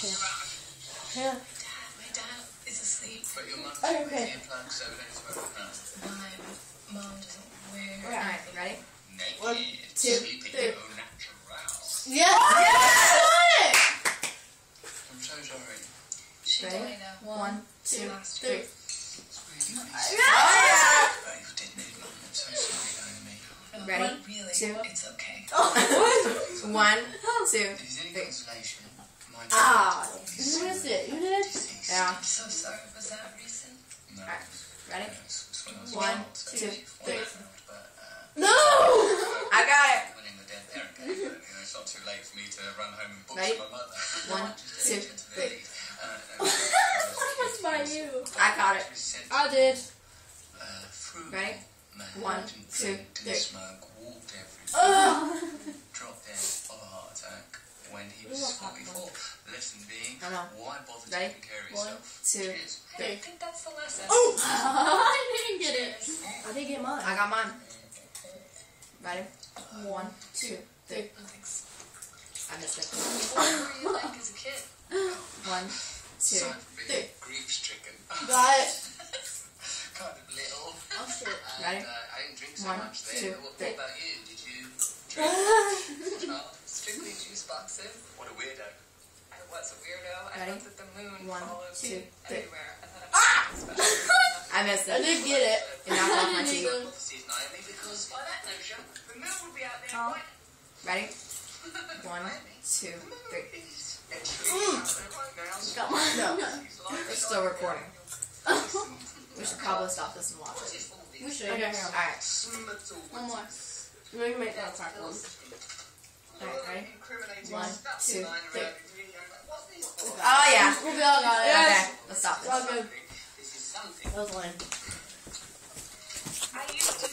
Yeah. My dad is asleep. But your mum's Okay. earplugs, so we don't smoke now. My mom doesn't wear. Alright, ready? Naked, 1, 2, sleeping 3. au natural. Yes! I'm so sorry. She Ready? died out. 1, 2, Last 3. year. It's really nice. Yeah! But you did need mum. I'm so sorry, Naomi. No, Ready? Really, 2. it's okay. 1, 2, If there's any 3. consolation, my Ah! dad You missed it. You did? deceased. Yeah. I'm so sorry. Was that recent? No. Alright, ready? It's when I was 1, a child, so 2, she fought 3. out, but, No! I got it. winning the dead there again, but, you know, it's not too late for me to run home and book Ready? my mother. 1, 2, 3. That's by you. I got it. I did. Ready? 1, 2, 3. Smoke, walked everywhere, dropped dead of a heart attack when he was 44. The lesson being, I know. why bother Ready? taking care of 1, yourself? 2, Cheers. I 3. think that's the lesson. Oh! I didn't get it. I didn't get mine. I got mine. Ready? 1, 2, 3. Thanks. I missed it. What were you like as a kid? 1, 2, Son, 3. grief-stricken. Got it. Kind of little. Oh, shit. And, Ready? I didn't drink so 1, much 2, then. What 3. about you? Did you drink? Strictly juice boxes. What a weirdo. I was a weirdo. I Ready? thought that the moon 1, followed 2, me 3. everywhere. I thought it was special. I missed I it. did get it. You knocked off my I didn't teeth. either. Prophecies, Naomi, because by that notion, the moon would be out there Oh. right Ready? 1, 2, 3. He's actually out there right now. Got mine. No. He's like It's still recording. We should probably stop this and watch it. We should. Okay, alright. One more. We can make that a crack one. Alright, ready? 1, 2, 3. Oh, Oh, yeah. We all got it. Okay, let's stop It's all this. good. This is something. That was lame. I used to